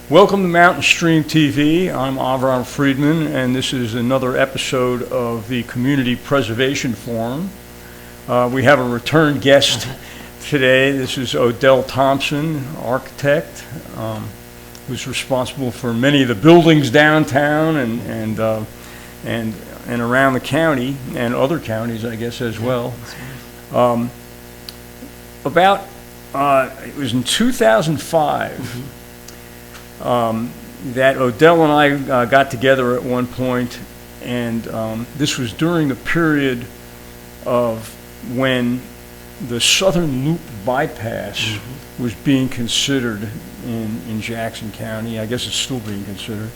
Welcome to Mountain Stream TV. I'm Avram Friedman, and this is another episode of the Community Preservation Forum. We have a return guest today. This is Odell Thompson, architect, who's responsible for many of the buildings downtown and around the county and other counties, I guess, as well. It was in 2005. That Odell and I got together at one point, and this was during the period of when the Southern Loop bypass was being considered in Jackson County. I guess it's still being considered.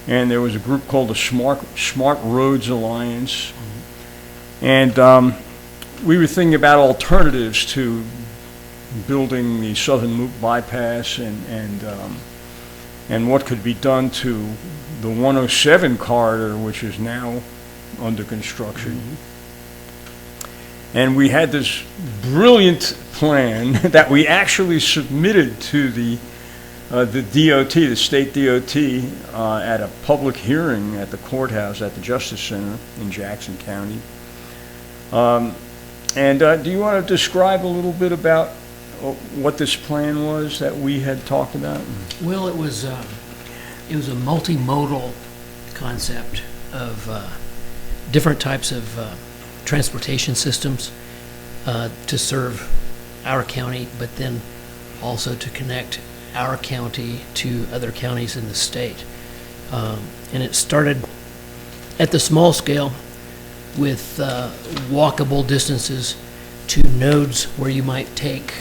And there was a group called the Smart Roads Alliance, and we were thinking about alternatives to building the Southern Loop bypass and what could be done to the 107 corridor, which is now under construction. And we had this brilliant plan that we actually submitted to the DOT, the state DOT, at a public hearing at the courthouse at the Justice Center in Jackson County. Do you want to describe a little bit about what this plan was that we had talked about? Well, it was a multimodal concept of different types of transportation systems to serve our county, but then also to connect our county to other counties in the state. And it started at the small scale with walkable distances to nodes where you might take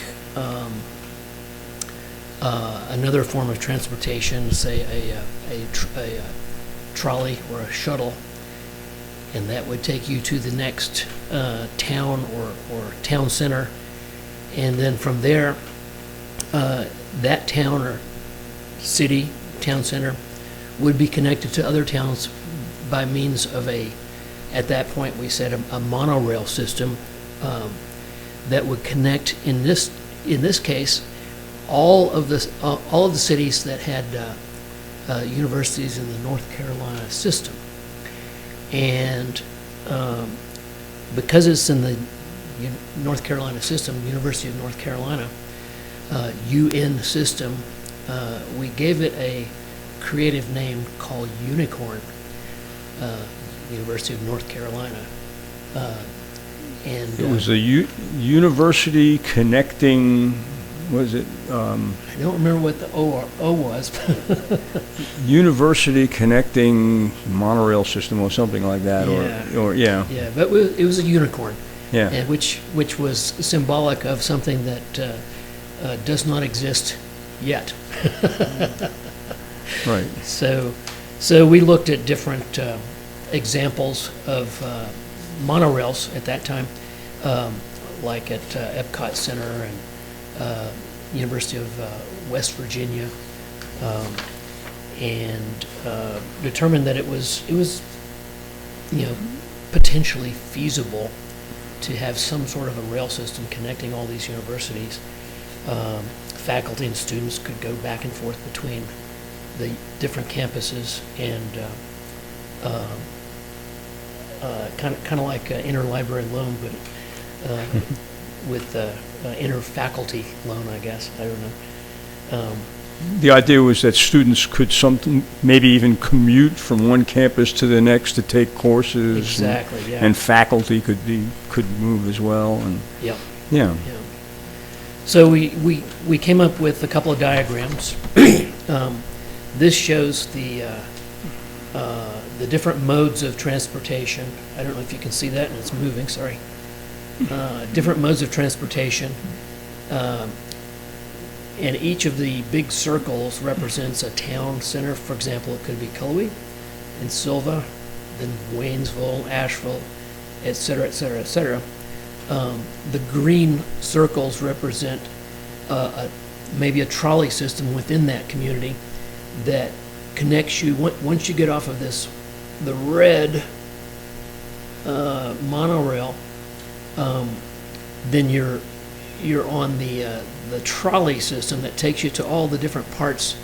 another form of transportation, say a trolley or a shuttle, and that would take you to the next town or town center, and then from there that town or city, town center, would be connected to other towns by means of at that point we said a monorail system that would connect, in this case, all of the cities that had universities in the North Carolina system. And because it's in the North Carolina system, University of North Carolina, UN system, we gave it a creative name called Unicorn, University of North Carolina. And it was a university connecting, was it? I don't remember what the O was. University connecting monorail system or something like that. Yeah. Yeah, but it was a unicorn. Yeah. And which was symbolic of something that does not exist yet. Right. So we looked at different examples of monorails at that time, like at Epcot Center and University of West Virginia, and determined that it was potentially feasible to have some sort of a rail system connecting all these universities. Faculty and students could go back and forth between the different campuses, and kind of like interlibrary loan, but with inter-faculty loan, I guess. I don't know. The idea was that students could maybe even commute from one campus to the next to take courses. Exactly. Yeah. And faculty could move as well. And Yep. Yeah. So we came up with a couple of diagrams. This shows the different modes of transportation. I don't know if you can see that, and it's moving. Sorry. Different modes of transportation. And each of the big circles represents a town center. For example, it could be Cullowhee and Silva, then Waynesville, Asheville, et cetera, et cetera, et cetera. The green circles represent maybe a trolley system within that community that connects you. Once you get off of this the red monorail, then you're on the trolley system that takes you to all the different parts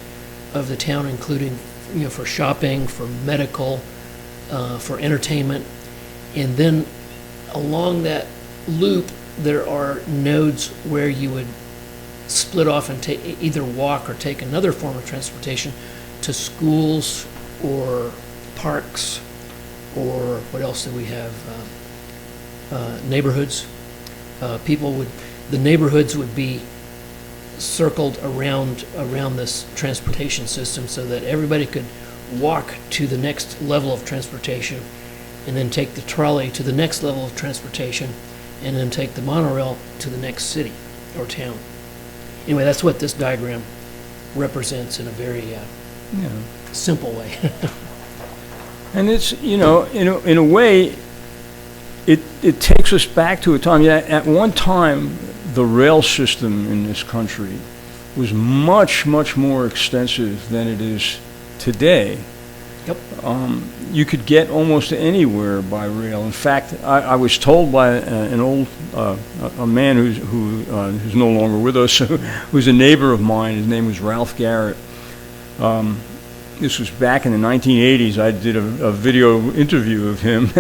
of the town, including, for shopping, for medical, for entertainment. And then along that loop, there are nodes where you would split off and either walk or take another form of transportation to schools or parks, or what else do we have? Neighborhoods. The neighborhoods would be circled around this transportation system so that everybody could walk to the next level of transportation, and then take the trolley to the next level of transportation, and then take the monorail to the next city or town. Anyway, that's what this diagram represents in a very simple way. And it's, in a way, it takes us back to a time. At one time, the rail system in this country was much, much more extensive than it is today. Yep. You could get almost anywhere by rail. In fact, I was told by an old a man who's no longer with us, who's a neighbor of mine. His name was Ralph Garrett. This was back in the 1980s. I did a video interview of him,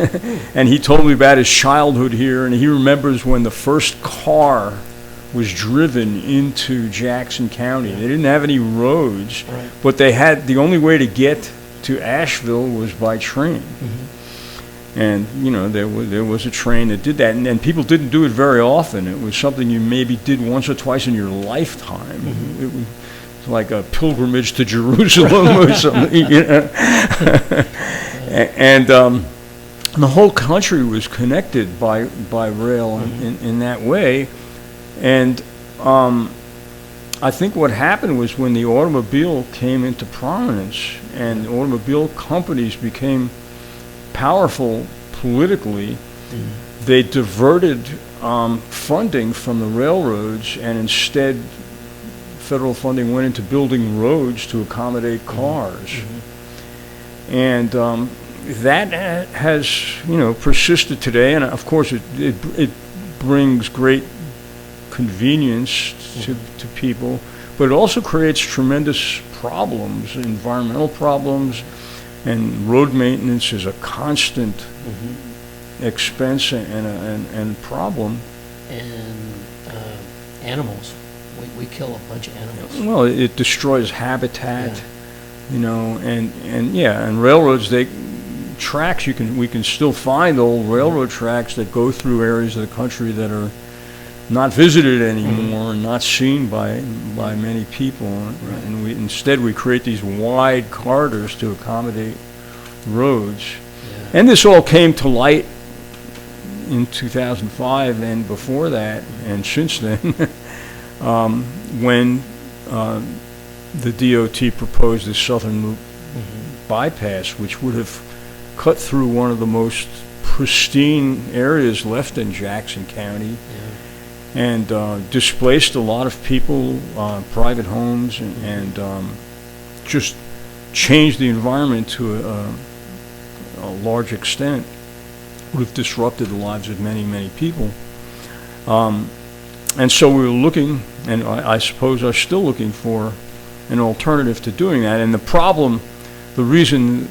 and he told me about his childhood here, and he remembers when the first car was driven into Jackson County. They didn't have any roads, Right. but they had, the only way to get to Asheville was by train. Mm-hmm. And, there was a train that did that, and people didn't do it very often. It was something you maybe did once or twice in your lifetime. Mm-hmm. It was like a pilgrimage to Jerusalem or something, And the whole country was connected by rail in that way. And I think what happened was when the automobile came into prominence and automobile companies became powerful politically, they diverted funding from the railroads, and instead federal funding went into building roads to accommodate cars. And that has, persisted today, and of course it brings great convenience to people, but it also creates tremendous problems, environmental problems, and road maintenance is a constant expense and problem. And animals. We kill a bunch of animals. Well, it destroys habitat, and railroads, tracks, we can still find old railroad tracks that go through areas of the country that are not visited anymore and not seen by many people. And instead we create these wide corridors to accommodate roads. Yeah. And this all came to light in 2005 and before that and since then, when the DOT proposed the Southern Loop bypass, which would have cut through one of the most pristine areas left in Jackson County, and displaced a lot of people, private homes, and just changed the environment to a large extent. Would have disrupted the lives of many, many people. And so we were looking, and I suppose are still looking for an alternative to doing that. And the reason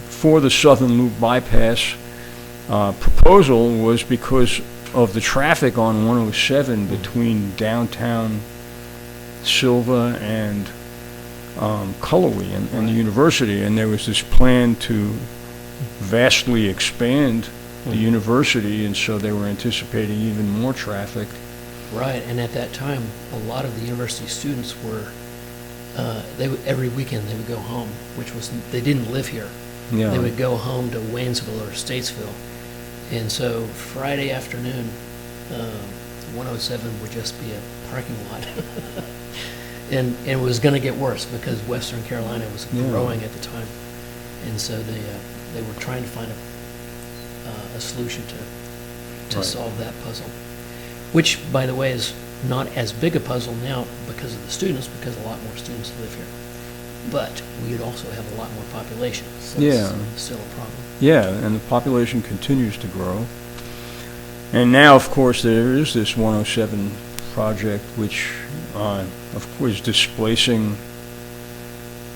for the Southern Loop bypass proposal was because of the traffic on 107 between downtown Silva and Cullowhee and the university. And there was this plan to vastly expand the university, and so they were anticipating even more traffic. Right, and at that time, a lot of the university students were, every weekend they would go home, they didn't live here. Yeah. They would go home to Waynesville or Statesville. And so Friday afternoon, 107 would just be a parking lot. And it was going to get worse because Western Carolina was growing at the time. And so they were trying to find a solution to solve that puzzle. Which, by the way, is not as big a puzzle now because of the students, because a lot more students live here. but we would also have a lot more population, so Yeah. it's still a problem. Yeah, and the population continues to grow. And now, of course, there is this 107 project, which, of course, is displacing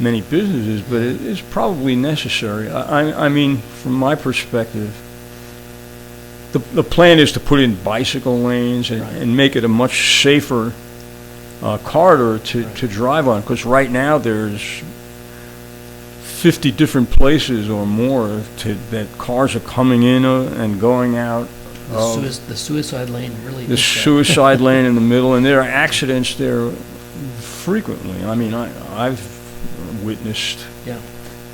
many businesses, but it is probably necessary. I mean, from my perspective, the plan is to put in bicycle lanes Right. and make it a much safer corridor to drive on, because right now there's 50 different places or more that cars are coming in and going out. The suicide lane really The is that. suicide lane in the middle, and there are accidents there frequently. I mean, I've witnessed Yeah,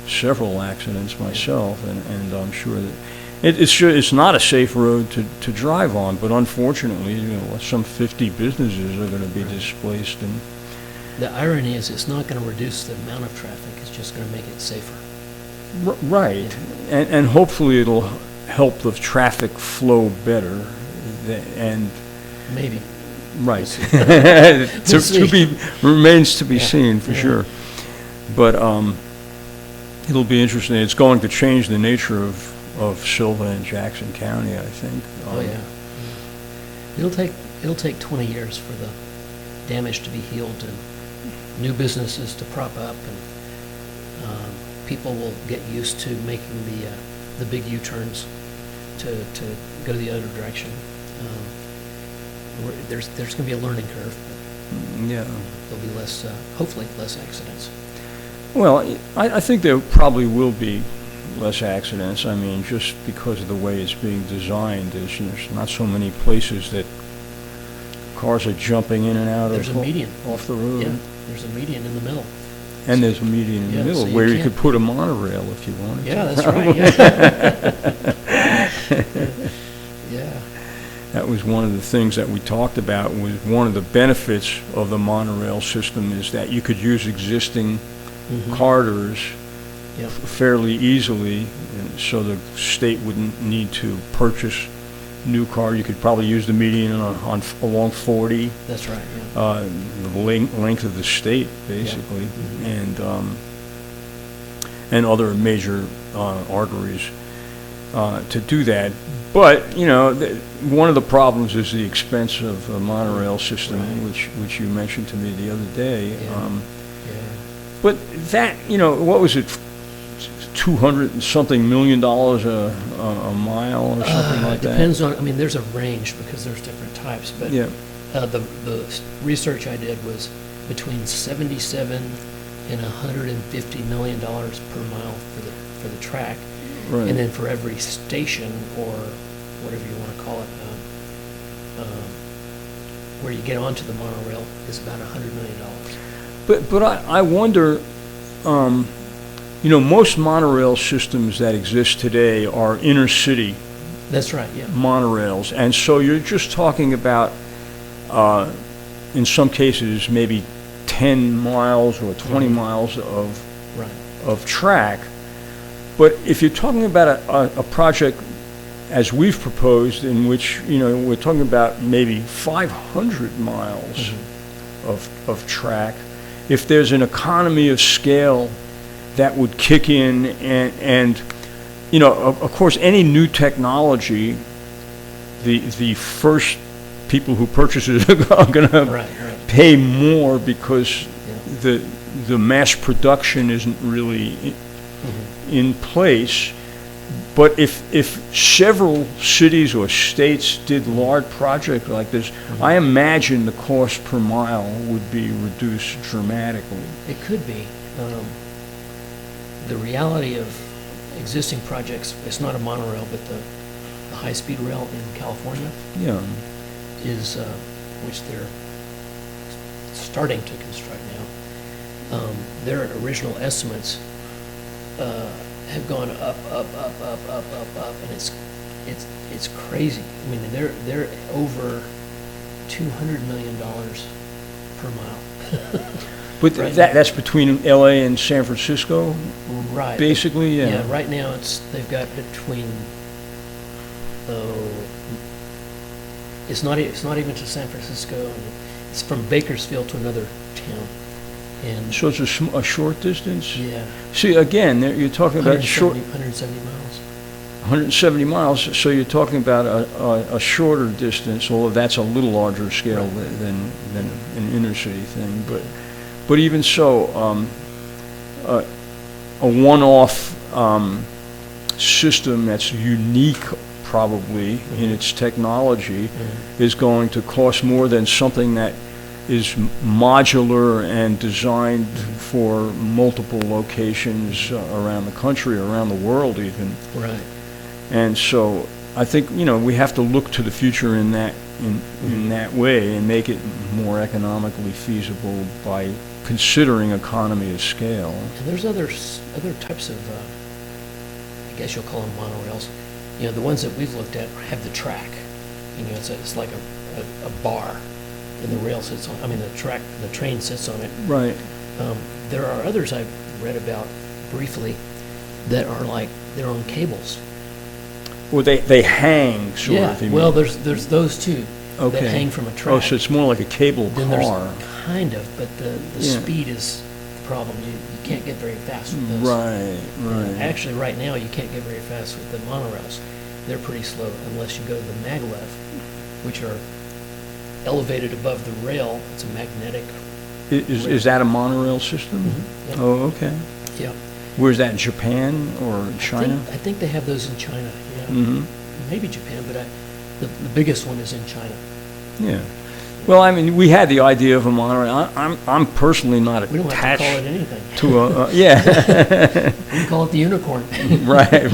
several accidents myself, and I'm sure that it's not a safe road to drive on, but unfortunately, some 50 businesses are going to be displaced. And the irony is it's not going to reduce the amount of traffic, it's just going to make it safer. right, and hopefully it'll help the traffic flow better, and Maybe. right. We'll see. Remains to be Yeah. seen, for Yeah. sure. But it'll be interesting. It's going to change the nature of Silva and Jackson County, I think. Oh, yeah. It'll take 20 years for the damage to be healed and new businesses to prop up, and people will get used to making the big U-turns to go the other direction. There's going to be a learning curve, but Yeah. there'll be less, hopefully less accidents. Well, I think there probably will be less accidents. I mean, just because of the way it's being designed, there's not so many places that cars are jumping in and out There's a median. off the road. Yeah, there's a median in the middle. And there's a median in Yeah, the middle so you where you can't- could put a monorail if you wanted to. Yeah, that's right. Yeah. Yeah. That was one of the things that we talked about. Was one of the benefits of the monorail system is that you could use existing Mhm. corridors Yeah. fairly easily, and so the state wouldn't need to purchase new car. You could probably use the median along 40, That's right. Yeah. the length of the state, basically, Mhm. and other major arteries to do that. But one of the problems is the expense of a monorail system, Right. which you mentioned to me the other day. Yeah. Yeah. But that, what was it? $200-something million a mile or something like It that. depends on, I mean, there's a range because there's different types, but Yeah. the research I did was between 77 and $150 million per mile for the track. Right. And then for every station, or whatever you want to call it, where you get onto the monorail, is about $100 million. But I wonder, most monorail systems that exist today are inner city That's right, yeah. monorails, and so you're just talking about, in some cases, maybe 10 miles or 20 Mhm. miles Right. of track. But if you're talking about a project as we've proposed, in which we're talking about maybe 500 miles Mhm. of track, if there's an economy of scale that would kick in, and of course, any new technology, the first people who purchase it are going to Right, right. pay more because Yeah. the mass production isn't really Mhm. in place. But if several cities or states did large projects like this, Mhm. I imagine the cost per mile would be reduced dramatically. It could be. The reality of existing projects, it's not a monorail, but the high-speed rail in California Yeah. is, which they're starting to construct now. Their original estimates have gone up, and it's crazy. I mean, they're over $200 million per mile. But Right. that's between LA and San Francisco, Right. basically, yeah. Yeah, right now they've got between, it's not even to San Francisco, and it's from Bakersfield to another town. And So it's a short distance? yeah, See, again, you're talking about short, 170 miles. 170 miles, so you're talking about a shorter distance, although that's a little larger scale Right. than an inner city thing. But even so, a one-off system that's unique probably in its technology is going to cost more than something that is modular and designed for multiple locations around the country, around the world even. Right. And so I think, we have to look to the future in that way and make it more economically feasible by considering economy of scale. And there's other types of, I guess you'll call them monorails. The ones that we've looked at have the track. It's like a bar, and the rail sits on. The train sits on it. Right. There are others I've read about briefly that are like they're on cables. Well, they hang, sort of. You Well, mean. there's those two that Okay. hang from a track. Oh, so it's more like a cable Then car. there's kind of, but the Yeah. speed is the problem. You can't get very fast with those. Right. Actually, right now, you can't get very fast with the monorails. They're pretty slow unless you go to the maglev, which are elevated above the rail. It's a magnetic. Is that a monorail system? Yep. Oh, okay. Yeah. Where's that, Japan or China? I think they have those in China. Yeah. Mm-hmm. Maybe Japan, but the biggest one is in China. Yeah. Well, we had the idea of a monorail. I'm personally not We don't have to call it attached anything. to a yeah. We can call it the unicorn. Right.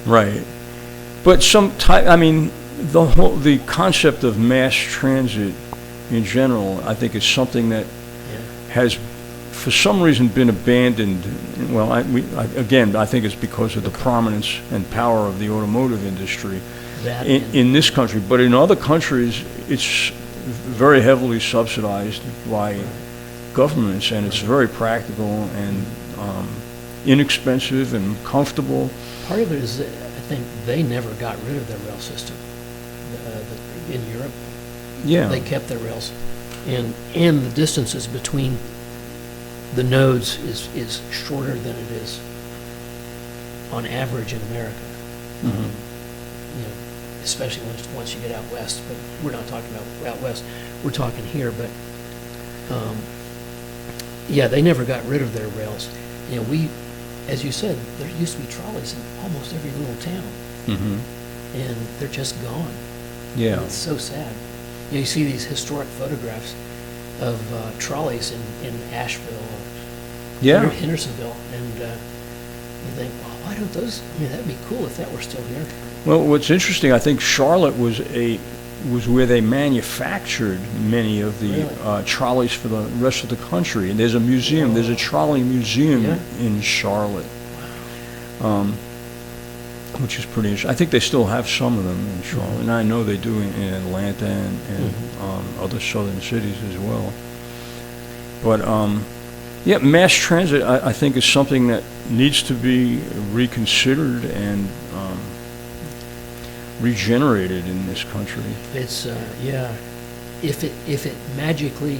Right. But the concept of mass transit in general, I think, is something that Yeah. has, for some reason, been abandoned. Well, I think it's because of the prominence and power of the automotive industry That in this country. But in other countries, it's very heavily subsidized by governments, and it's very practical and inexpensive and comfortable. part of it is that I think they never got rid of their rail system. In Europe, Yeah. they kept their rails, and the distances between the nodes is shorter than it is on average in America. Mhm. Especially once you get out west. But we're not talking about out west. We're talking here. But they never got rid of their rails. We, as you said, there used to be trolleys in almost every little town, Mhm. and they're just gone. Yeah. And it's so sad. You see these historic photographs of trolleys in Asheville or Yeah. Hendersonville, and you think, well, why don't those? That'd be cool if that were still here. Well, what's interesting, I think Charlotte was where they manufactured many of the Really? trolleys for the rest of the country. And there's a museum. There's a trolley museum Yeah. in Charlotte, which is pretty interesting. I think they still have some of them in Charlotte, and I know they do in Atlanta and other southern cities as well. But mass transit, I think, is something that needs to be reconsidered and regenerated in this country. It's if it magically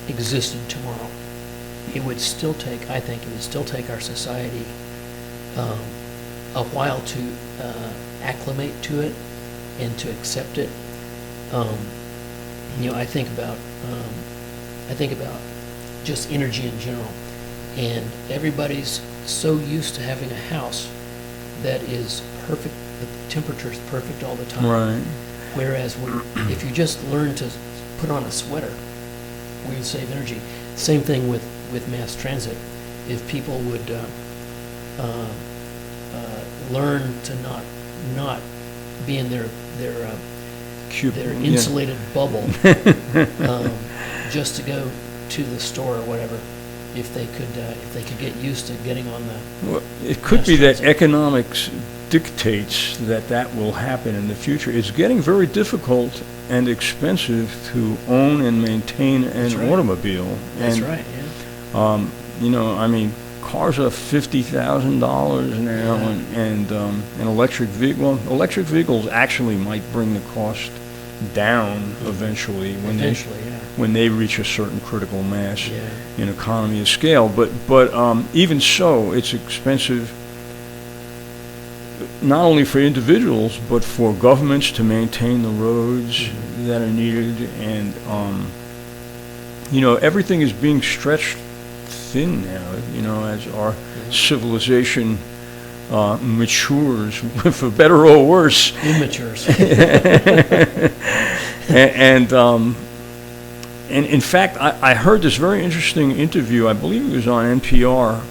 existed tomorrow, it would still take. I think it would still take our society a while to acclimate to it and to accept it. I think about just energy in general, and everybody's so used to having a house that is perfect. The temperature is perfect all the time. Right. Whereas if you just learn to put on a sweater, we would save energy. Same thing with mass transit. If people would learn to not be in their insulated bubble, just to go to the store or whatever, if they could get used to getting on the. Well, it could be that transit. economics dictates that will happen in the future. It's getting very difficult and expensive to own and maintain That's an right. automobile. That's And, right. Yeah. cars are $50,000 now, Yeah. and an electric vehicle. Well, electric vehicles actually might bring the cost down eventually Eventually, yeah. when they reach a certain critical mass Yeah. in economy of scale. But even so, it's expensive not only for individuals but for governments to maintain the roads that are needed, and everything is being stretched thin now. As our civilization matures, for better or worse. Immatures. And in fact, I heard this very interesting interview, I believe it was on NPR,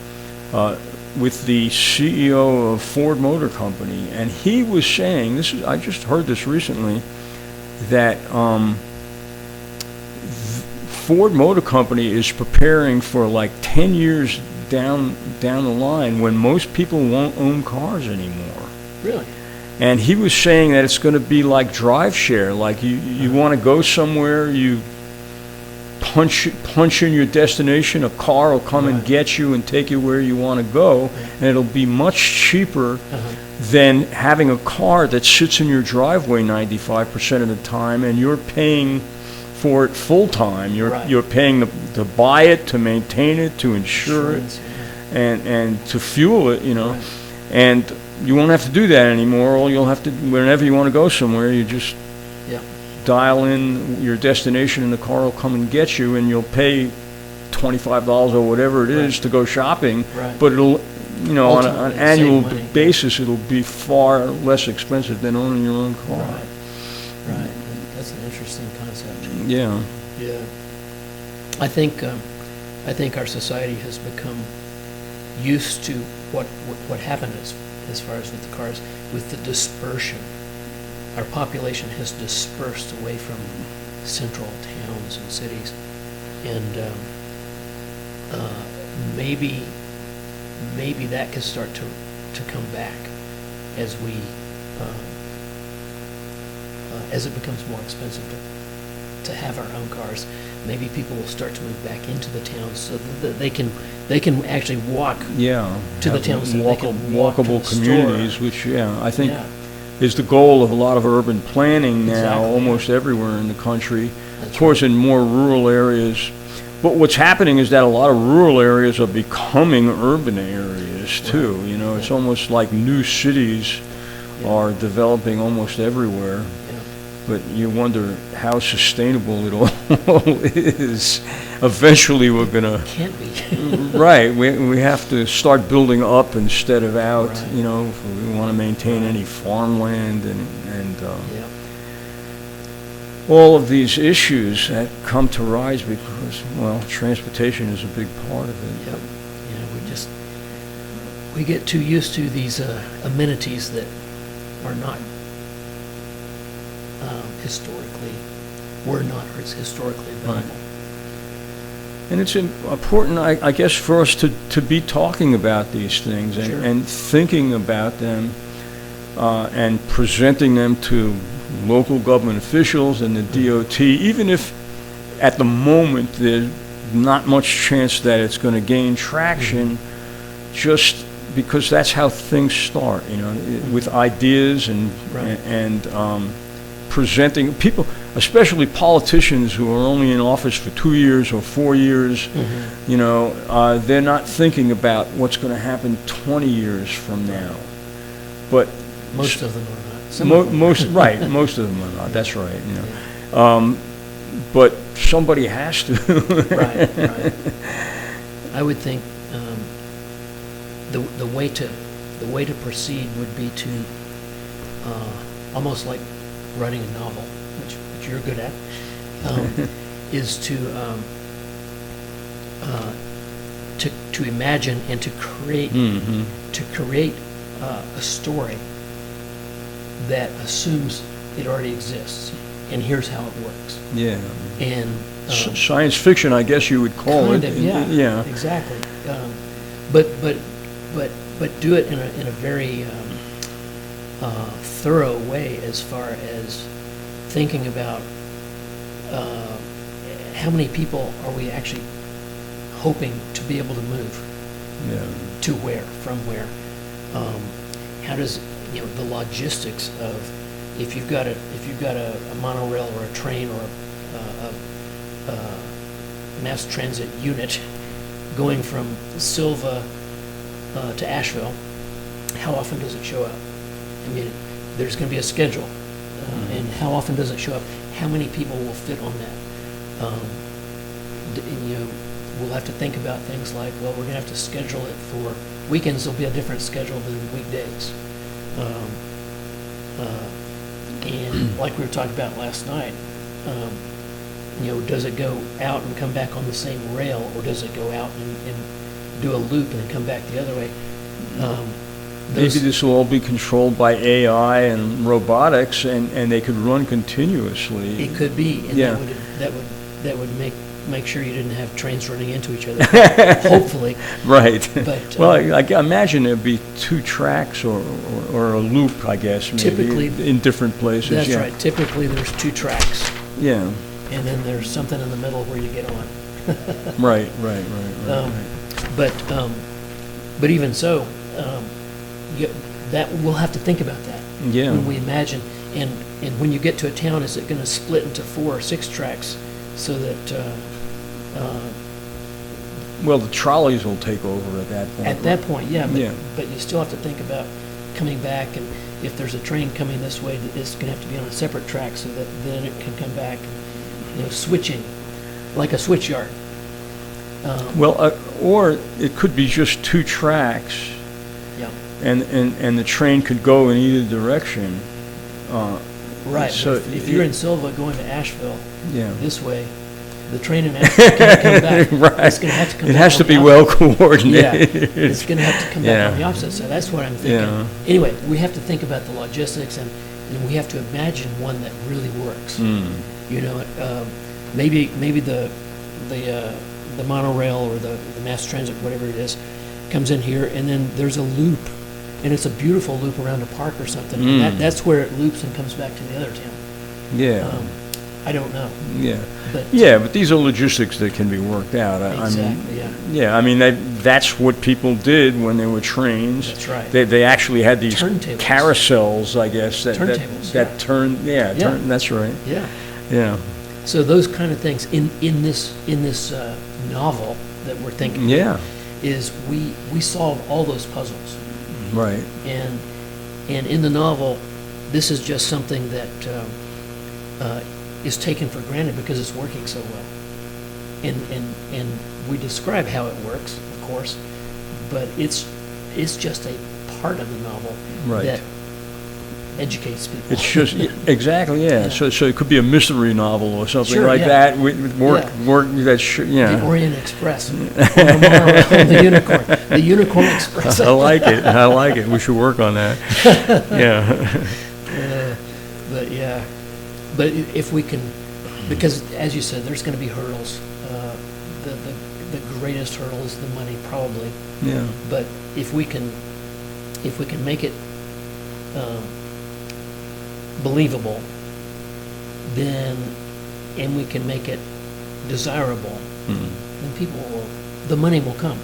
with the CEO of Ford Motor Company, and he was saying, I just heard this recently, that Ford Motor Company is preparing for like 10 years down the line when most people won't own cars anymore. Really? And he was saying that it's going to be like drive share. Like you want to go somewhere, you punch in your destination, a car will come and get you and take you where you want to go, and it'll be much cheaper than having a car that sits in your driveway 95% of the time, and you're paying for it full time. You're paying to buy it, to maintain it, to insure it, and to fuel it. And you won't have to do that anymore. All you'll have to, whenever you want to go somewhere, you just dial in your destination and the car will come and get you, and you'll pay $25 or whatever it is to go shopping. But it'll, on an annual basis, it'll be far less expensive than owning your own car. Right. That's an interesting concept. Yeah. Yeah. I think our society has become used to what happened as far as with the cars, with the dispersion. Our population has dispersed away from central towns and cities, and maybe that could start to come back as we as it becomes more expensive to have our own cars. Maybe people will start to move back into the towns so that they can actually walk to the towns. So walkable communities, which I think is the goal of a lot of urban planning now, almost everywhere in the country. Of course, in more rural areas. But what's happening is that a lot of rural areas are becoming urban areas too. It's almost like new cities are developing almost everywhere. But you wonder how sustainable it all is. Eventually, we're gonna. Can't be. Right. We have to start building up instead of out. If we want to maintain any farmland and all of these issues that come to rise because transportation is a big part of it. We get too used to these amenities that are not. Historically valuable. And it's important, I guess, for us to be talking about these things and thinking about them and presenting them to local government officials and the DOT, even if at the moment there's not much chance that it's going to gain traction, just because that's how things start, with ideas and presenting people, especially politicians who are only in office for 2 years or 4 years, they're not thinking about what's going to happen 20 years from now. But most of them are not. Most of them are not. That's right. But somebody has to. Right. I would think the way to proceed would be to almost like writing a novel, which you're good at, is to imagine and to create a story that assumes it already exists, and here's how it works. Yeah. And science fiction, I guess you would call it. Yeah. Exactly. But do it in a very thorough way as far as thinking about how many people are we actually hoping to be able to move to where, from where. How does the logistics of if you've got a monorail or a train or a mass transit unit going from Silva to Asheville, how often does it show up? I mean, there's going to be a schedule, and how often does it show up? How many people will fit on that? And, we'll have to think about things like, well, we're going to have to schedule it for weekends. There'll be a different schedule than weekdays. And like we were talking about last night, does it go out and come back on the same rail, or does it go out and do a loop and then come back the other way? Maybe this will all be controlled by AI and robotics, and they could run continuously. It could be, and Yeah. that would make sure you didn't have trains running into each other. Hopefully, Right. but Well, I imagine there'd be two tracks or a loop, I guess, maybe, Typically- in different places. that's yeah. right. Typically, there's two tracks, Yeah. and then there's something in the middle where you get on. Right. But even so, that we'll have to think about that Yeah. when we imagine. And when you get to a town, is it going to split into 4 or 6 tracks so that Well, the trolleys will take over at that point. at that point, yeah, Yeah. but you still have to think about coming back, and if there's a train coming this way, that it's going to have to be on a separate track so that then it can come back, switching, like a switch yard. Well, or it could be just two tracks, Yeah, and the train could go in either direction. right. So But if you're in Silva going to Asheville Yeah. this way, the train in Asheville can't come back. Right. It's going to have to come It back has on to the be opposite- well Yeah, coordinated. it's going to have to come back on the Yeah. opposite side. That's what I'm thinking. Yeah. Anyway, we have to think about the logistics, and we have to imagine one that really works. Maybe the monorail or the mass transit, whatever it is, comes in here, and then there's a loop, and it's a beautiful loop around a park or something. And that's where it loops and comes back to the other town. Yeah. I don't know, Yeah. but Yeah, but these are logistics that can be worked out. exactly, yeah, Yeah, I mean, that's what people did when there were trains. that's right. They actually had these Turntables. carousels, I guess, that Turntables, that yeah. turn. Yeah, Yeah. that's right. Yeah. Yeah. So those kind of things in this novel that we're thinking Yeah. is we solve all those puzzles, Right. and in the novel, this is just something that is taken for granted because it's working so well, and we describe how it works, of course, but it's just a part of the novel Right. that educates people. It's just exactly, yeah. Yeah. So it could be a mystery novel or something Sure, like yeah. that. With work, Yeah. work. That's The yeah. Orient Express, or the monorail, the unicorn, the Unicorn Express. I like it. I like it. We should work on that. Yeah. But yeah, but if we can, because as you said, there's going to be hurdles. The greatest hurdle is the money, probably. Yeah. But if we can make it believable, then, and we can make it desirable, then the money will come.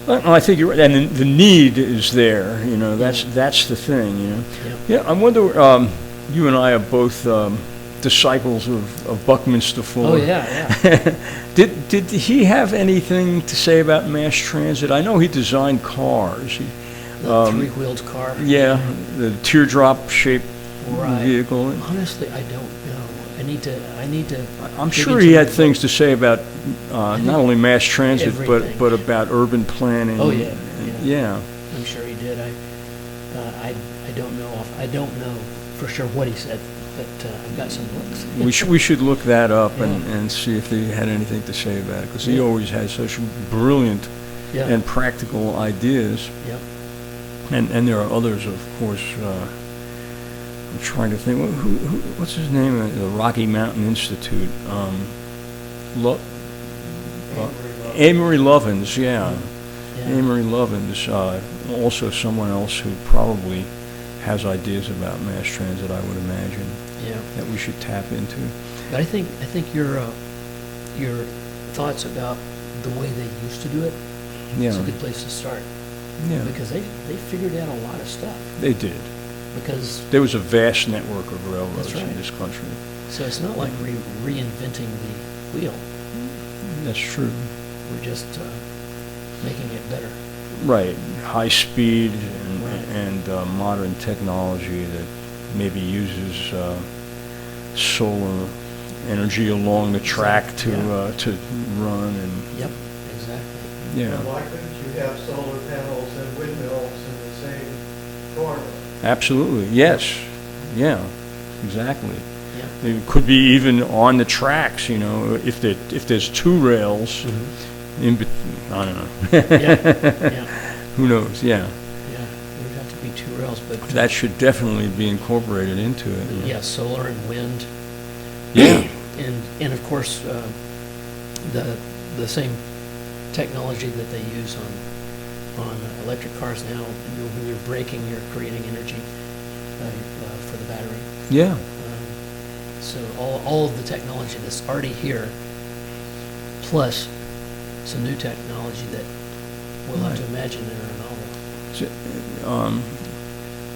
Well, I think you're right, and the need is there. That's the thing. Yeah. Yeah. I wonder. You and I are both disciples of Buckminster Fuller. Oh yeah. Did he have anything to say about mass transit? I know he designed cars. The three-wheeled car. Yeah, the teardrop-shaped Right. vehicle. Honestly, I don't know. I need to. I'm dig sure into he had it. things to say about not only mass transit, Everything. but about urban planning. Oh, yeah, Yeah. I'm sure he did. I don't know. I don't know for sure what he said, but I've got some books. We should look that up Yeah. and see if he had anything to say about it, because he Yeah. always has such brilliant Yeah. and practical ideas. Yep. And there are others, of course. I'm trying to think. What's his name? The Rocky Mountain Institute. Amory Lovins, yeah. Yeah. Amory Lovins, also someone else who probably has ideas about mass transit, I would imagine, Yeah. that we should tap into. But I think your thoughts about the way they used to do it is Yeah, a good place to start, yeah, because they figured out a lot of stuff. they did. because, There was a vast network of railroads That's right. in this country. so it's not like reinventing the wheel. That's true. We're just making it better. Right, high speed Right. and modern technology that maybe uses solar energy along the track to Yeah. to run and Yep, exactly. yeah, Why couldn't you have solar panels and windmills in the same corner? absolutely, yes, yeah, exactly. Yeah. It could be even on the tracks, you know, if there's two rails Mm-hmm. in I don't know. Yeah, Who knows? Yeah, yeah. There'd have to be two rails, but that should definitely be incorporated into it. yeah, solar and wind. Yeah. And of course, the same technology that they use on electric cars now. When you're braking, you're creating energy for the battery. Yeah. So all of the technology that's already here, plus some new technology that we'll have to imagine in our novel.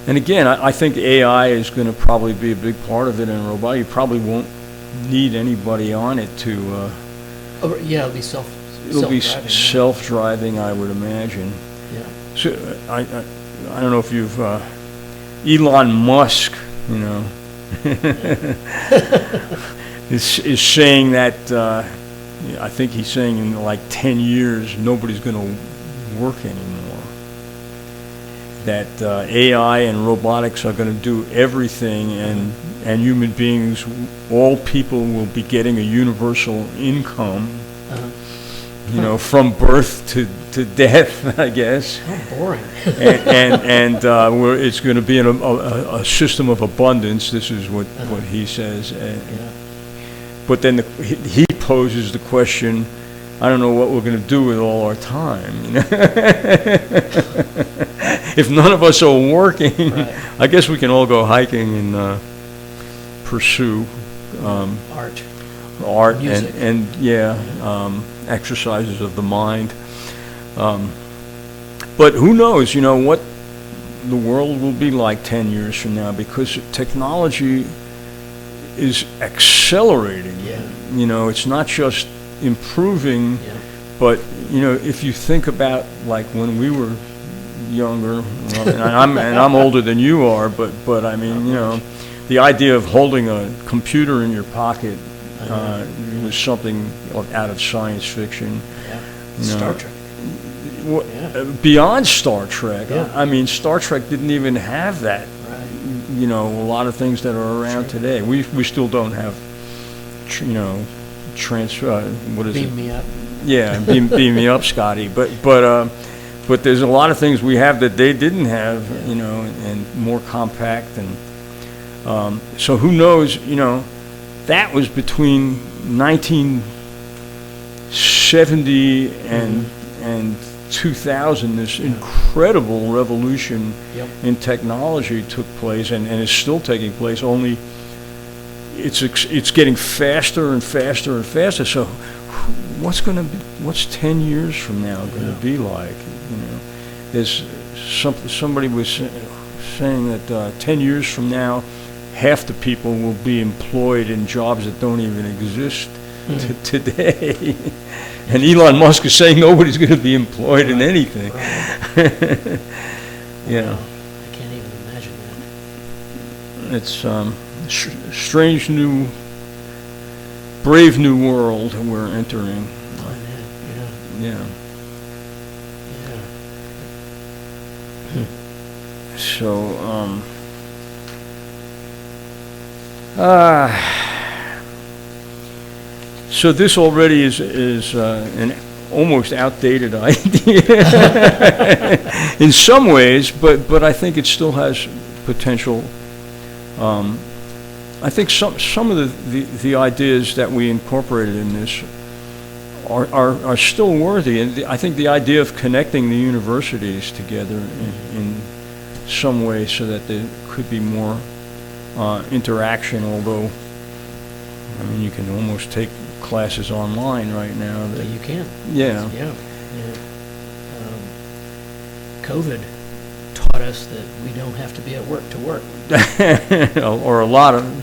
And again, I think AI is going to probably be a big part of it in robotics. You probably won't need anybody on it to. Oh, yeah, it'll be It'll be self-driving. self-driving, I would imagine. Yeah. So I don't know if you've Elon Musk, you know, is saying that I think he's saying in like 10 years nobody's going to work anymore. That AI and robotics are going to do everything, and human beings, all people will be getting a universal income, Uh-huh. you know, from birth to death, I guess. How boring. and it's going to be a system of abundance. This is what he says. Yeah. But then he poses the question, I don't know what we're going to do with all our time. You know? If none of us are working, Right. I guess we can all go hiking and pursue Art. art Music. and exercises of the mind. But who knows, you know, what the world will be like 10 years from now, because technology is accelerating. Yeah. You know, it's not just improving, Yeah. but, you know, if you think about like when we were younger, well, and I'm older than you are, but I mean, you know, the idea of holding a computer in your pocket was something out of science fiction. Yeah. You know, Star Trek. Yeah. Beyond Star Trek. Yeah. I mean, Star Trek didn't even have that. Right. You know, a lot of things that are around Sure. today. We still don't have, you know, what is Beam it? me up. Yeah, beam me up, Scotty. But there's a lot of things we have that they didn't have, Yeah. you know, and more compact. And so who knows, you know, that was between 1970 and 2000, this incredible revolution Yep. in technology took place and is still taking place, only it's getting faster and faster and faster. So what's 10 years from now going to be like? You know, there's somebody was saying that 10 years from now, half the people will be employed in jobs that don't even exist today. And Elon Musk is saying nobody's going to be employed in anything. Yeah. Wow. I can't even imagine that. It's strange new, brave new world we're entering. Oh, man. Yeah. Yeah. So, so this already is an almost outdated idea in some ways, but I think it still has potential. I think some of the ideas that we incorporated in this are still worthy, and I think the idea of connecting the universities together in some way so that there could be more interaction, although I mean you can almost take classes online right now. Yeah. You can. Yeah. Yeah. COVID taught taught us that we don't have to be at work to work. Or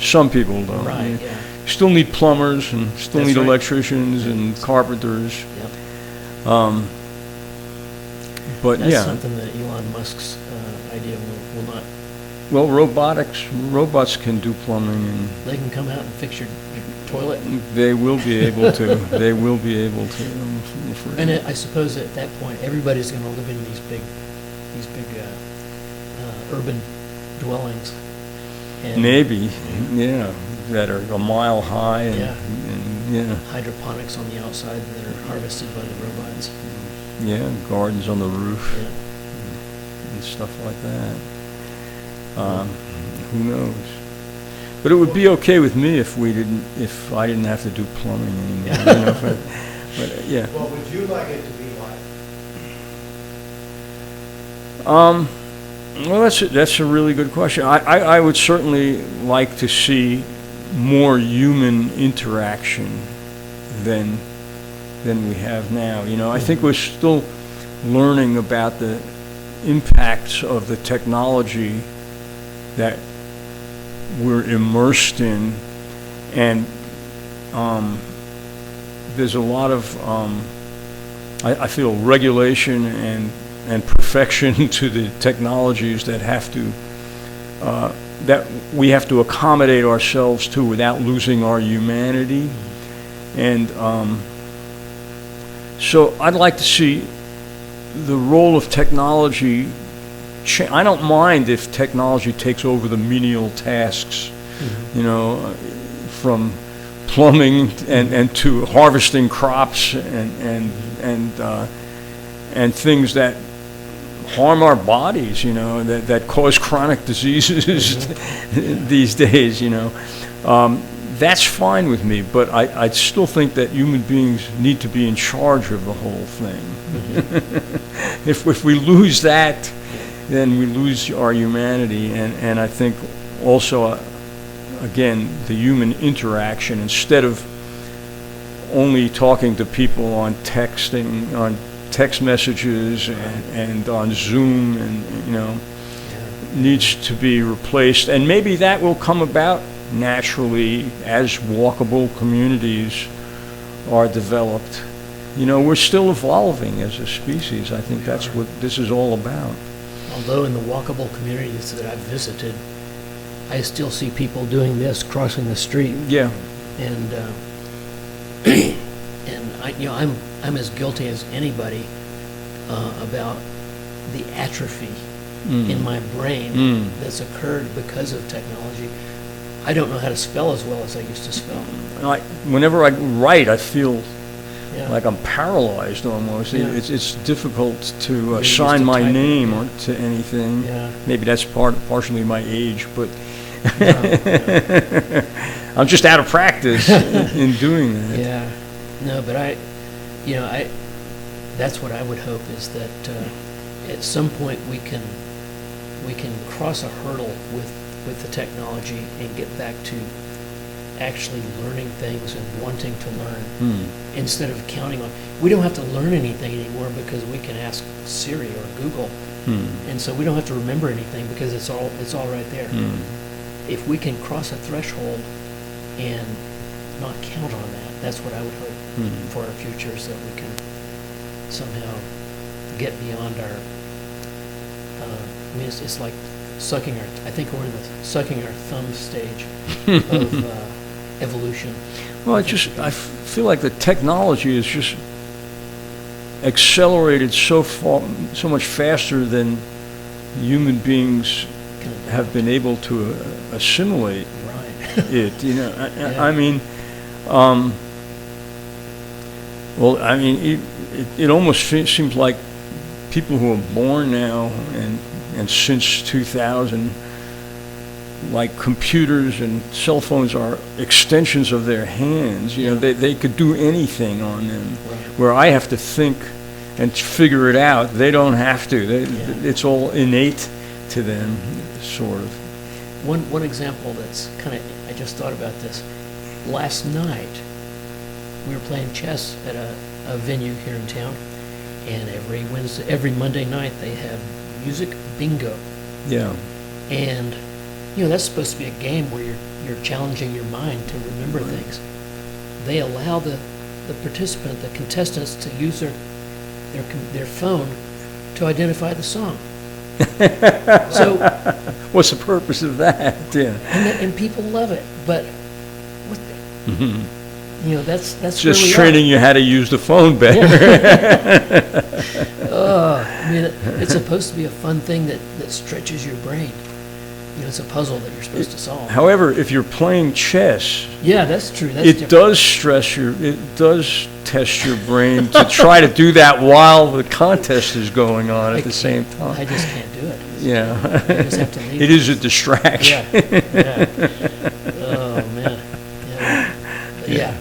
some people don't. Right, yeah. Still need plumbers and still That's need right. electricians and carpenters. Yep. But That's yeah, something that Elon Musk's idea will not, well, robots can do plumbing, and they can come out and fix your toilet. they will be able to. They will be able to. I'm afraid. And I suppose at that point, everybody's going to live in these big urban dwellings. And Maybe, yeah, that are a mile high and, Yeah. yeah, hydroponics on the outside that are harvested by the robots. yeah, gardens on the roof Yeah. and stuff like that. Who knows? But it would be okay with me if I didn't have to do plumbing anymore. You know, but yeah. What would you like it to be like? Well, that's a really good question. I would certainly like to see more human interaction than we have now. You know, I think we're still learning about the impacts of the technology that we're immersed in, and there's a lot of I feel regulation and perfection to the technologies that we have to accommodate ourselves to without losing our humanity. And so I'd like to see the role of technology I don't mind if technology takes over the menial tasks, you know, from plumbing and to harvesting crops and things that harm our bodies, you know, that cause chronic diseases these days, you know. That's fine with me, but I still think that human beings need to be in charge of the whole thing. If we lose that, then we lose our humanity, and I think also, again, the human interaction, instead of only talking to people on text messages and on Zoom, and you know, needs to be replaced. And maybe that will come about naturally as walkable communities are developed. You know, we're still evolving as a species. I think that's what this is all about. Although in the walkable communities that I've visited, I still see people doing this, crossing the street. Yeah. And I'm as guilty as anybody about the atrophy in my brain that's occurred because of technology. I don't know how to spell as well as I used to spell. Whenever I write, I feel Yeah. like I'm paralyzed almost. Yeah. It's difficult to You're used sign to my typing, name yeah. or to anything. Yeah. Maybe that's partially my age, but No, I'm just out of practice in doing that. yeah. No, but that's what I would hope, is that at some point we can cross a hurdle with the technology and get back to actually learning things and wanting to learn instead of counting on. We don't have to learn anything anymore because we can ask Siri or Google, and so we don't have to remember anything because it's all right there. If we can cross a threshold and not count on that, that's what I would hope for our future, is that we can somehow get beyond our. It's like sucking our. I think we're in the sucking our thumb stage of evolution. Well, I feel like the technology is just accelerated so much faster than human beings have been able to assimilate Right. it. You know, Yeah. I mean, it almost seems like people who are born now and since 2000, like computers and cell phones are extensions of their hands. You know, they could do anything on them. Right. Where I have to think and figure it out, they don't have to. It's all innate to them, sort of. One example that's kind of, I just thought about this. Last night, we were playing chess at a venue here in town, and every Monday night they have music bingo. Yeah. And, that's supposed to be a game where you're challenging your mind to remember things. They allow the participant, the contestants, to use their phone to identify the song. So, What's the purpose of that? Yeah. and people love it, but what that's Just where we training you how to use the phone better. It's supposed to be a fun thing that stretches your brain. It's a puzzle that you're supposed to solve. However, if you're playing chess, Yeah, that's true. That's it different. does test your brain to try to do that while the contest is going on at the same I time. just can't do it. Yeah. I just have to leave It is a distraction. Yeah. Oh, man. Yeah.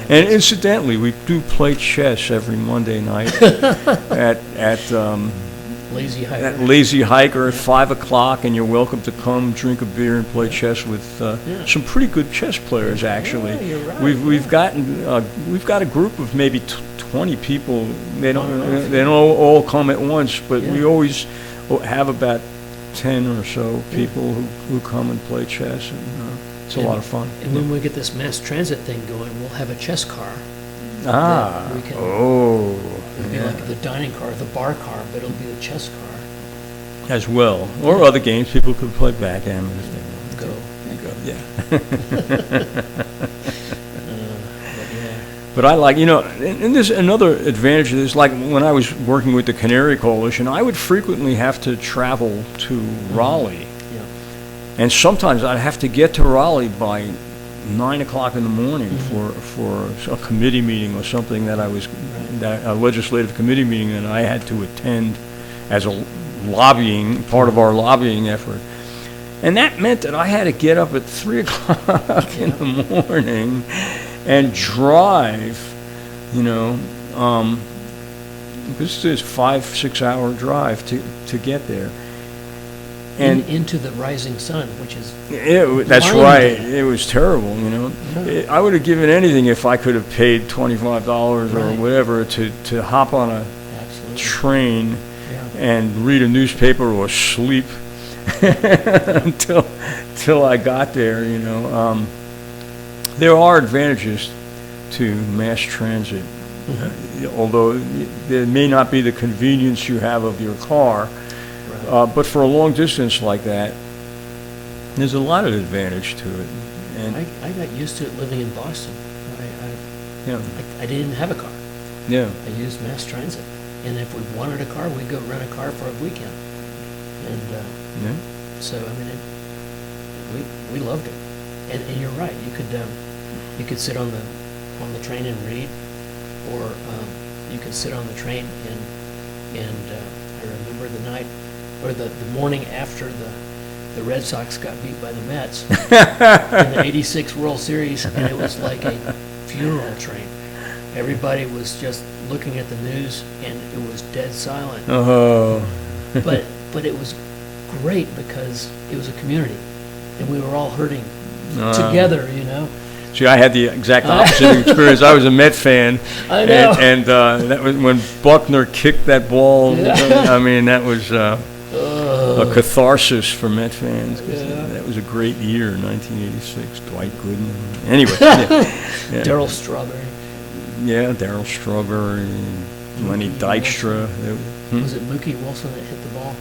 And incidentally, we do play chess every Monday night at Lazy hiker. that Lazy Hiker at 5 o'clock, and you're welcome to come drink a beer and play chess with some pretty good chess players. Actually, Yeah, you're right, we've got a group of maybe 20 people. They don't all come at once, but we always have about 10 or so people who come and play chess, and it's a lot of fun. And when we get this mass transit thing going, we'll have a chess car. Ah, we can- oh, It'll be yeah. like the dining car, the bar car, but it'll be the chess car. As well, or other games. People could play backgammon if they want. Go. Go, yeah. But yeah. But I like, and there's another advantage of this, like when I was working with the Canary Coalition, I would frequently have to travel to Raleigh. Yeah. And sometimes I'd have to get to Raleigh by 9 o'clock in the morning for a committee meeting or something a legislative committee meeting that I had to attend as a part of our lobbying effort. And that meant that I had to get up at 3 o'clock in the morning and drive, this is a 5-6 hour drive to get there. And into the rising sun, which is that's blinding. right. It was terrible, Yeah. I would have given anything if I could have paid $25 or Right. whatever to hop on a absolutely. train Yeah. and read a newspaper or sleep until I got there. There are advantages to mass transit, although there may not be the convenience you have of your car. But for a long distance like that, there's a lot of advantage to it. And I got used to it living in Boston. yeah, I didn't have a car. yeah, I used mass transit. And if we wanted a car, we'd go rent a car for a weekend. And yeah. so, we loved it. And you're right. You could sit on the train and read, or you could sit on the train and I remember the night, or the morning after the Red Sox got beat by the Mets in the '86 World Series, and it was like a funeral train. Everybody was just looking at the news, and it was dead silent. Oh, But it was great because it was a community, and we were all hurting together. See, I had the exact opposite experience. I was a Met fan, I know. and that was when Buckner kicked that ball. Yeah. That was a catharsis for Met fans. 'Cause Yeah. that was a great year, 1986. Dwight Gooden. Anyway, yeah. Darryl Strawberry. Yeah, Darryl Strawberry, Lenny Dykstra. Was it Mookie Wilson that hit the ball?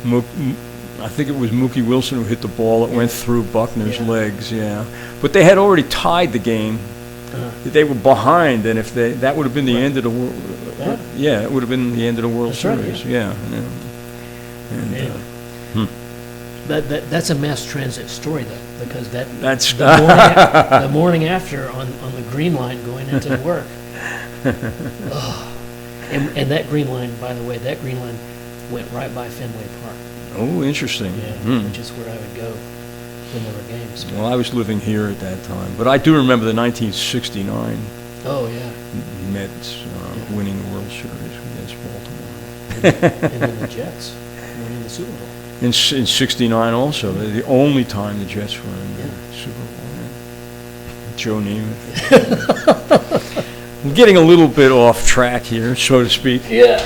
I think it was Mookie Wilson who hit the ball that went through Buckner's Yeah. legs, yeah. But they had already tied the game. They were behind, and if that would have been the end of the World. Yeah, it would have been the end of the World That's right, Series. yeah. Yeah. And, Anyway. That's a mass transit story, though, because that's the morning after on the Green Line going into work. And that Green Line, by the way, went right by Fenway Park. Oh, interesting. Which is where I would go when there were games. Well, I was living here at that time, but I do remember the 1969 Oh, yeah. Mets winning the World Series against Baltimore. And then the Jets winning the Super Bowl. In '69 also, the only time the Jets were in the Yeah. Super Bowl. Yeah. Joe Namath. We're getting a little bit off track here, so to speak. Yeah.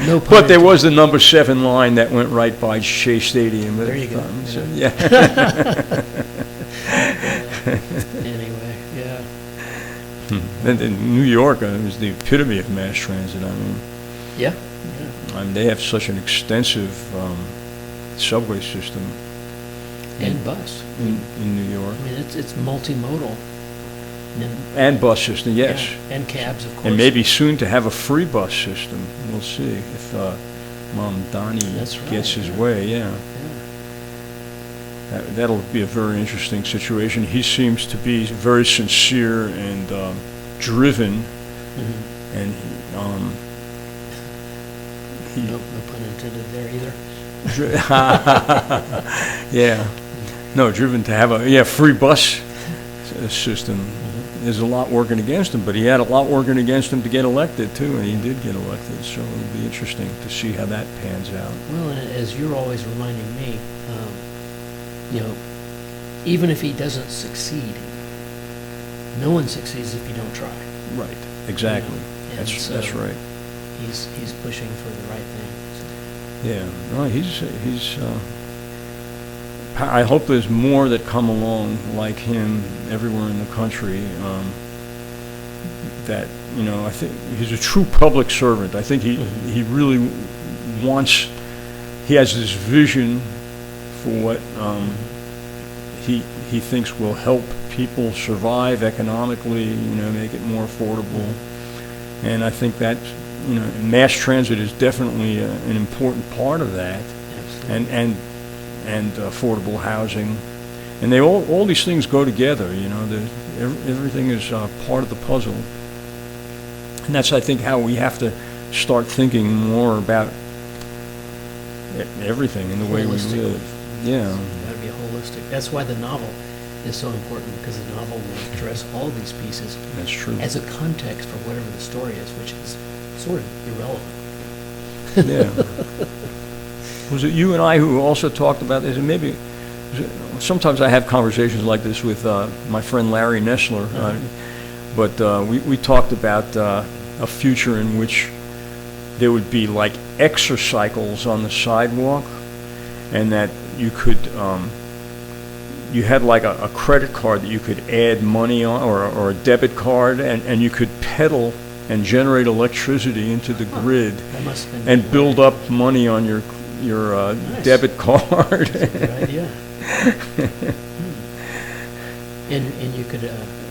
No pun But there was the intended. number 7 line that went right by Shea Stadium. There you go. So, Yeah. yeah. Anyway, yeah. And in New York, it was the epitome of mass transit. I mean, Yeah. they have such an extensive subway system And bus. in New York. I mean, it's multimodal. And, And bus system, yes. yeah, and cabs, of course. And maybe soon to have a free bus system. We'll see if Mom Donnie That's right, gets his yeah. way, yeah. Yeah. That'll be a very interesting situation. He seems to be very sincere and driven, Mhm. and he No pun intended there either. yeah, no, driven to have a free bus system. There's a lot working against him, but he had a lot working against him to get elected too, and he did get elected. So it'll be interesting to see how that pans out. Well, and as you're always reminding me, you know, even if he doesn't succeed, no one succeeds if you don't try. Right. Exactly. And That's so right. He's pushing for the right thing. Yeah. No, he's. I hope there's more that come along like him everywhere in the country. That I think he's a true public servant. I think he really wants. He has this vision for what he thinks will help people survive economically. Make it more affordable. And I think that mass transit is definitely an important part of that. Absolutely. And affordable housing, and they all these things go together. Everything is part of the puzzle, and that's I think how we have to start thinking more about everything in the way we Holistically. live. Yeah, Got to be holistic. That's why the novel is so important, because the novel will address all these pieces that's true. as a context for whatever the story is, which is sort of irrelevant. Yeah. Was it you and I who also talked about this? And maybe sometimes I have conversations like this with my friend Larry Nessler, but we talked about a future in which there would be like exercycles on the sidewalk, and that you could you had like a credit card that you could add money on, or a debit card, and you could pedal and generate electricity into the grid That must have been and build up money on your Nice. debit card. That's a good idea. And you could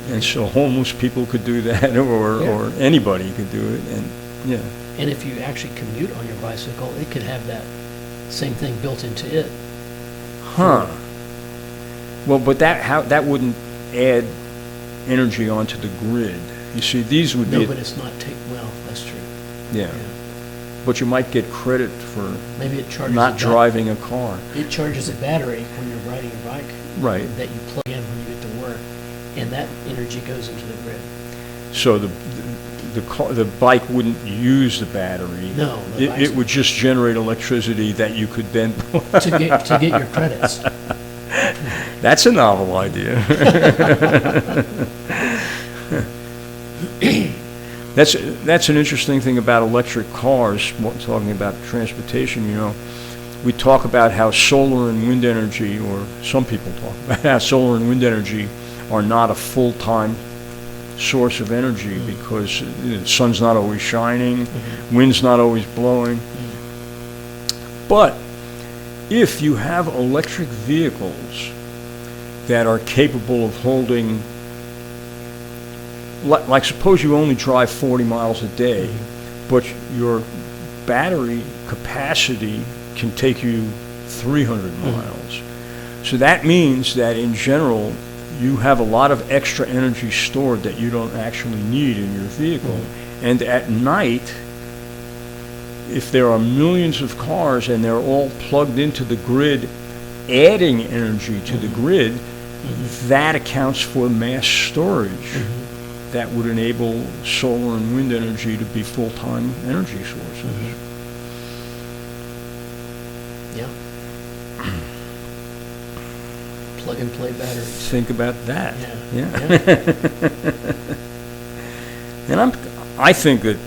And so homeless people could do that, or anybody could do it, and yeah. and if you actually commute on your bicycle, it could have that same thing built into it. Huh. Well, but that wouldn't add energy onto the grid. You see, these would No, be but it's not well, that's true. yeah. But you might get credit for Maybe it charges not a driving a car. It charges a battery when you're riding your bike Right. that you plug in when you get to work, and that energy goes into the grid. So the bike wouldn't use the battery. No, the It bicycle. would just generate electricity that you could then. to get your credits. That's a novel idea. That's an interesting thing about electric cars. Talking about transportation, we talk about how solar and wind energy, or some people talk about how solar and wind energy are not a full-time source of energy because the sun's not always shining, wind's not always blowing. But if you have electric vehicles that are capable of holding, like suppose you only drive 40 miles a day, but your battery capacity can take you 300 miles. So that means that in general, you have a lot of extra energy stored that you don't actually need in your vehicle. And at night, if there are millions of cars and they're all plugged into the grid, adding energy to the grid, that accounts for mass storage. That would enable solar and wind energy to be full-time energy sources. Yeah. Plug and play batteries. Think about that. Yeah. Yeah. And I think that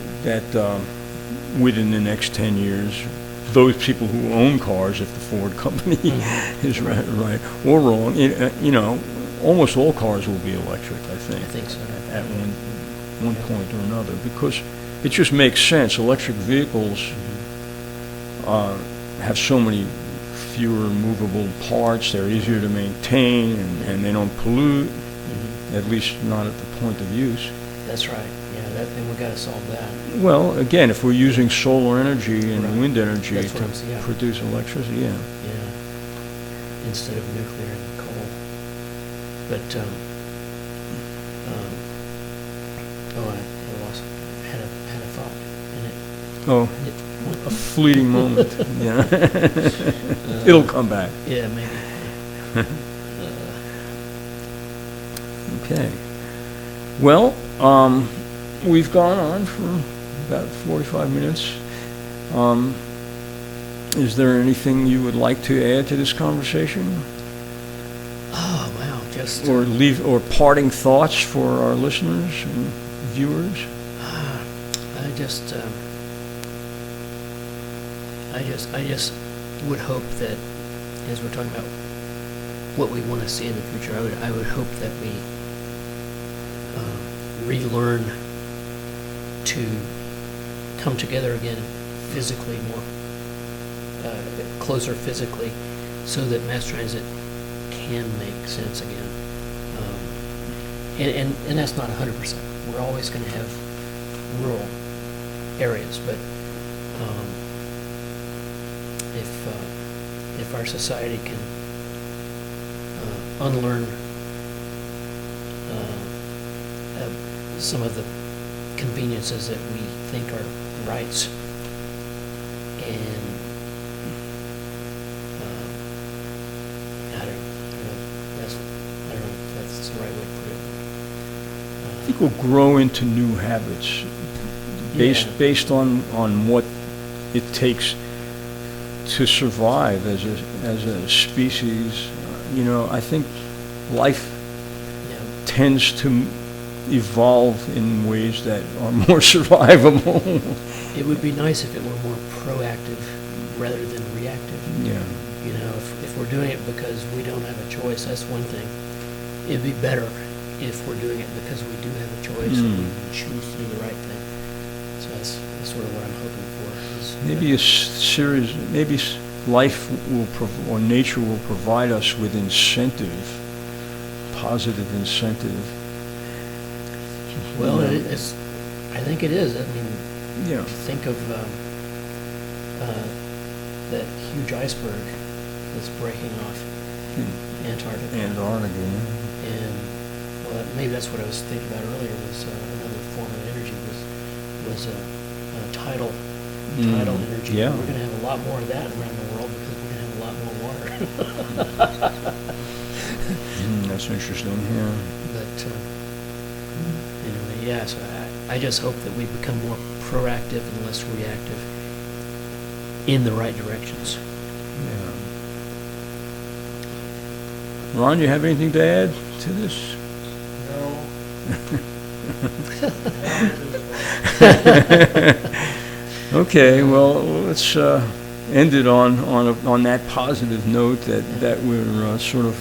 within the next 10 years, those people who own cars, if the Ford company is right or wrong, almost all cars will be electric, I think. I think so. At one point or another, because it just makes sense. Electric vehicles have so many fewer movable parts. They're easier to maintain, and they don't pollute, at least not at the point of use. That's right. Yeah, and we got to solve that. Well, again, if we're using solar energy and Right. wind energy That's what to I'm saying, yeah. produce electricity, yeah. Yeah, instead of nuclear and coal. But I lost. Had a thought, and Oh, it a fleeting moment, yeah. It'll come back. yeah, maybe. Okay. Well, we've gone on for about 45 minutes. Is there anything you would like to add to this conversation? Oh wow, just Or parting thoughts for our listeners and viewers? I just would hope that, as we're talking about what we want to see in the future, I would hope that we relearn to come together again physically more, closer physically, so that mass transit can make sense again. And that's not 100%. We're always going to have rural areas, but if our society can unlearn some of the conveniences that we think are rights, and I don't know if that's the right way to put it. I think we'll grow into new habits based on what it takes to survive as a species. I think life Yeah. tends to evolve in ways that are more survivable. It would be nice if it were more proactive rather than reactive. Yeah. If we're doing it because we don't have a choice, that's one thing. It'd be better if we're doing it because we do have a choice and we choose to do the right thing. So that's sort of what I'm hoping for. Maybe life or nature will provide us with incentive, positive incentive. Well, I think it is. I mean, Yeah. think of that huge iceberg that's breaking off Antarctica. Antarctica. And maybe that's what I was thinking about earlier, was another form of energy was tidal energy. Yeah. We're going to have a lot more of that around the world because we're going to have a lot more water. That's interesting. Yeah. But anyway, yeah. So I just hope that we become more proactive and less reactive in the right directions. Yeah. Ron, you have anything to add to this? Okay, well, let's end it on that positive note that we're sort of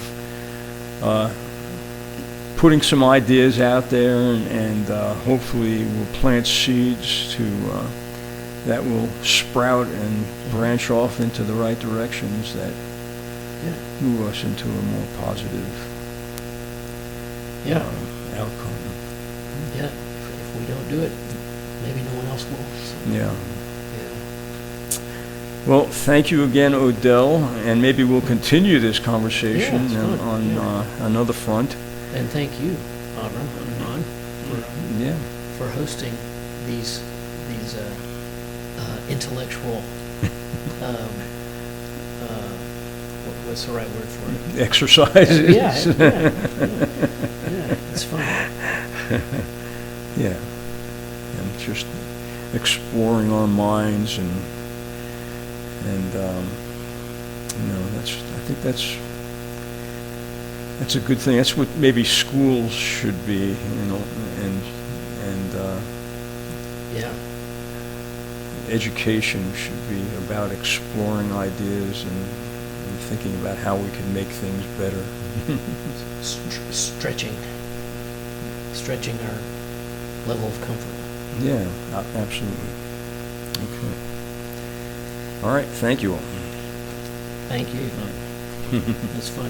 putting some ideas out there, and hopefully we'll plant seeds that will sprout and branch off into the right directions that move us into a more positive outcome. Yeah. If we don't do it, maybe no one else will. So, Yeah. yeah. Well, thank you again, Odell, and maybe we'll continue this conversation it's fun. on another front. And thank you, Avram and Ron, for hosting these intellectual. What's the right word for it? Exercises. Yeah, it's fun. Yeah, and just exploring our minds, and I think that's a good thing. That's what maybe schools should be, and And Yeah. education should be about exploring ideas and thinking about how we can make things better. Stretching our level of comfort. Yeah, absolutely. Okay. All right, thank you all. Thank you. That's fun.